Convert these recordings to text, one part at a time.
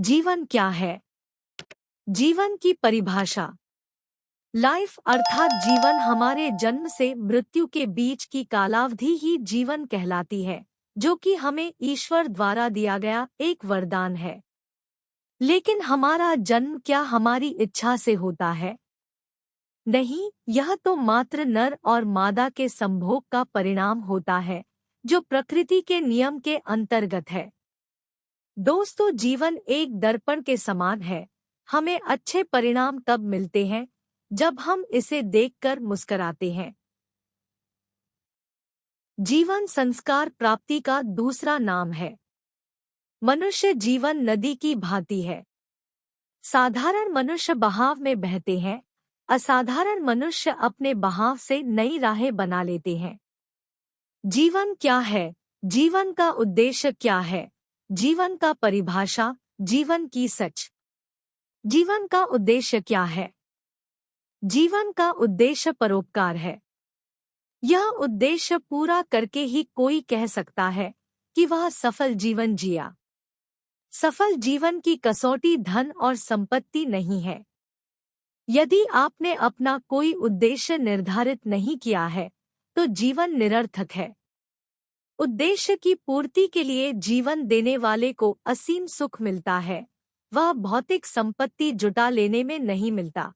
जीवन क्या है? जीवन की परिभाषा। लाइफ अर्थात जीवन हमारे जन्म से मृत्यु के बीच की कालावधि ही जीवन कहलाती है, जो कि हमें ईश्वर द्वारा दिया गया एक वरदान है। लेकिन हमारा जन्म क्या हमारी इच्छा से होता है? नहीं, यह तो मात्र नर और मादा के संभोग का परिणाम होता है, जो प्रकृति के नियम के अंतर्गत है। दोस्तों, जीवन एक दर्पण के समान है। हमें अच्छे परिणाम तब मिलते हैं जब हम इसे देखकर मुस्कराते हैं। जीवन संस्कार प्राप्ति का दूसरा नाम है। मनुष्य जीवन नदी की भांति है। साधारण मनुष्य बहाव में बहते हैं, असाधारण मनुष्य अपने बहाव से नई राहें बना लेते हैं। जीवन क्या है? जीवन का उद्देश्य क्या है? जीवन का परिभाषा, जीवन की सच। जीवन का उद्देश्य क्या है? जीवन का उद्देश्य परोपकार है। यह उद्देश्य पूरा करके ही कोई कह सकता है कि वह सफल जीवन जिया। सफल जीवन की कसौटी धन और संपत्ति नहीं है। यदि आपने अपना कोई उद्देश्य निर्धारित नहीं किया है, तो जीवन निरर्थक है। उद्देश्य की पूर्ति के लिए जीवन देने वाले को असीम सुख मिलता है, वह भौतिक संपत्ति जुटा लेने में नहीं मिलता।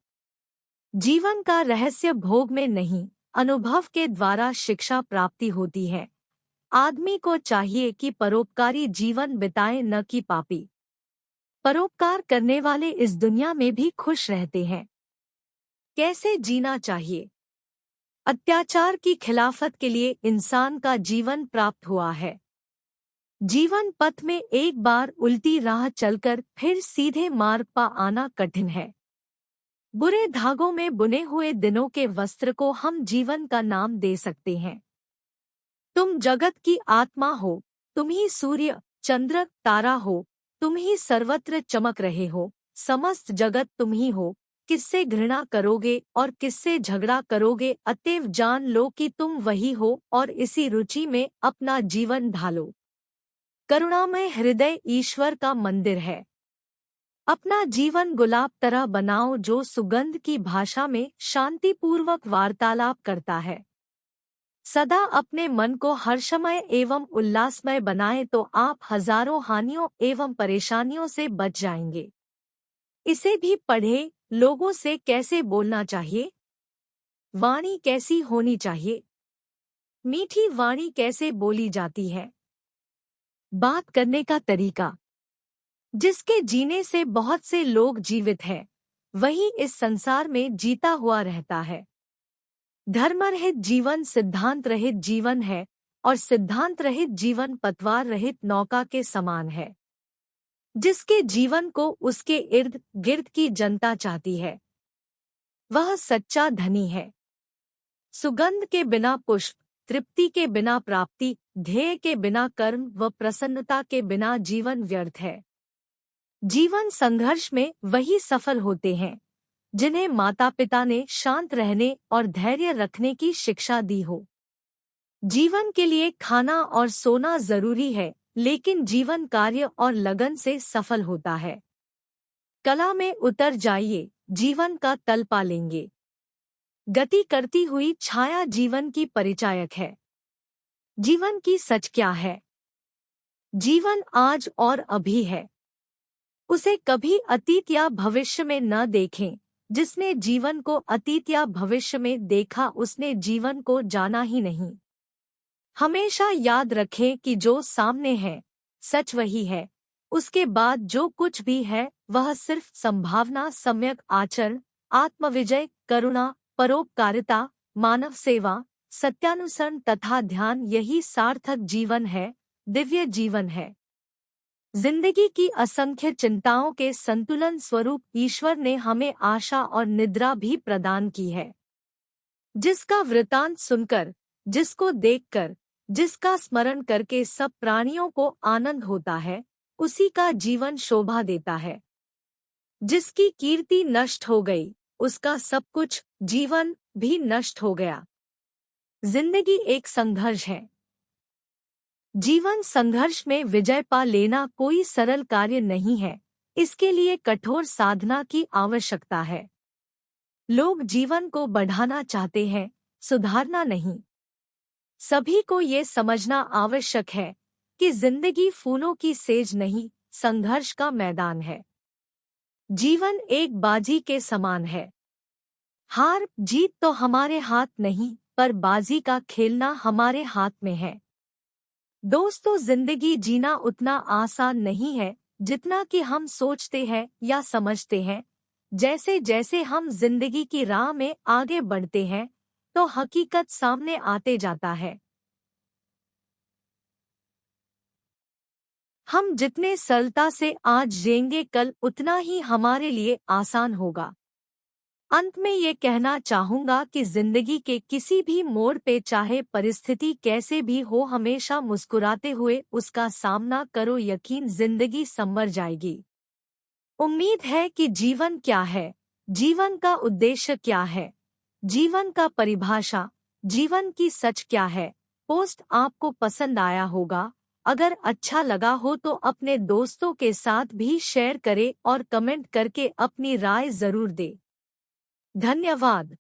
जीवन का रहस्य भोग में नहीं, अनुभव के द्वारा शिक्षा प्राप्ति होती है। आदमी को चाहिए कि परोपकारी जीवन बिताए, न कि पापी। परोपकार करने वाले इस दुनिया में भी खुश रहते हैं। कैसे जीना चाहिए? अत्याचार की खिलाफत के लिए इंसान का जीवन प्राप्त हुआ है। जीवन पथ में एक बार उल्टी राह चलकर फिर सीधे मार्ग पर आना कठिन है। बुरे धागों में बुने हुए दिनों के वस्त्र को हम जीवन का नाम दे सकते हैं। तुम जगत की आत्मा हो, तुम ही सूर्य, चंद्र, तारा हो, तुम ही सर्वत्र चमक रहे हो, समस्त जगत तुम ही हो। किससे घृणा करोगे और किससे झगड़ा करोगे? अतएव जान लो कि तुम वही हो और इसी रुचि में अपना जीवन ढालो। करुणामय हृदय ईश्वर का मंदिर है। अपना जीवन गुलाब तरह बनाओ, जो सुगंध की भाषा में शांतिपूर्वक वार्तालाप करता है। सदा अपने मन को हर्षमय एवं उल्लासमय बनाए तो आप हजारों हानियों एवं परेशानियों से बच जाएंगे। इसे भी पढ़े। लोगों से कैसे बोलना चाहिए? वाणी कैसी होनी चाहिए? मीठी वाणी कैसे बोली जाती है? बात करने का तरीका। जिसके जीने से बहुत से लोग जीवित हैं, वही इस संसार में जीता हुआ रहता है। धर्मरहित जीवन सिद्धांत रहित जीवन है, और सिद्धांत रहित जीवन पतवार रहित नौका के समान है। जिसके जीवन को उसके इर्द गिर्द की जनता चाहती है, वह सच्चा धनी है। सुगंध के बिना पुष्प, तृप्ति के बिना प्राप्ति, ध्येय के बिना कर्म व प्रसन्नता के बिना जीवन व्यर्थ है। जीवन संघर्ष में वही सफल होते हैं जिन्हें माता पिता ने शांत रहने और धैर्य रखने की शिक्षा दी हो। जीवन के लिए खाना और सोना जरूरी है, लेकिन जीवन कार्य और लगन से सफल होता है। कला में उतर जाइए, जीवन का तल पा लेंगे। गति करती हुई छाया जीवन की परिचायक है। जीवन की सच क्या है? जीवन आज और अभी है। उसे कभी अतीत या भविष्य में न देखें। जिसने जीवन को अतीत या भविष्य में देखा, उसने जीवन को जाना ही नहीं। हमेशा याद रखें कि जो सामने है, सच वही है। उसके बाद जो कुछ भी है, वह सिर्फ संभावना। सम्यक आचरण, आत्मविजय, करुणा, परोपकारिता, मानव सेवा, सत्यानुसरण तथा ध्यान, यही सार्थक जीवन है, दिव्य जीवन है। जिंदगी की असंख्य चिंताओं के संतुलन स्वरूप ईश्वर ने हमें आशा और निद्रा भी प्रदान की है। जिसका वृतांत सुनकर, जिसको देखकर, जिसका स्मरण करके सब प्राणियों को आनंद होता है, उसी का जीवन शोभा देता है। जिसकी कीर्ति नष्ट हो गई, उसका सब कुछ, जीवन भी नष्ट हो गया। जिंदगी एक संघर्ष है। जीवन संघर्ष में विजय पा लेना कोई सरल कार्य नहीं है, इसके लिए कठोर साधना की आवश्यकता है। लोग जीवन को बढ़ाना चाहते हैं, सुधारना नहीं। सभी को ये समझना आवश्यक है कि जिंदगी फूलों की सेज नहीं, संघर्ष का मैदान है। जीवन एक बाजी के समान है। हार जीत तो हमारे हाथ नहीं, पर बाजी का खेलना हमारे हाथ में है। दोस्तों, जिंदगी जीना उतना आसान नहीं है जितना कि हम सोचते हैं या समझते हैं। जैसे जैसे हम जिंदगी की राह में आगे बढ़ते हैं, तो हकीकत सामने आते जाता है। हम जितने सरलता से आज जिएंगे, कल उतना ही हमारे लिए आसान होगा। अंत में ये कहना चाहूंगा कि जिंदगी के किसी भी मोड़ पे, चाहे परिस्थिति कैसे भी हो, हमेशा मुस्कुराते हुए उसका सामना करो। यकीन जिंदगी संवर जाएगी। उम्मीद है कि जीवन क्या है, जीवन का उद्देश्य क्या है, जीवन का परिभाषा, जीवन की सच क्या है। पोस्ट आपको पसंद आया होगा। अगर अच्छा लगा हो तो अपने दोस्तों के साथ भी शेयर करें और कमेंट करके अपनी राय जरूर दें। धन्यवाद।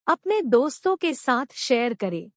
अपने दोस्तों के साथ शेयर करें।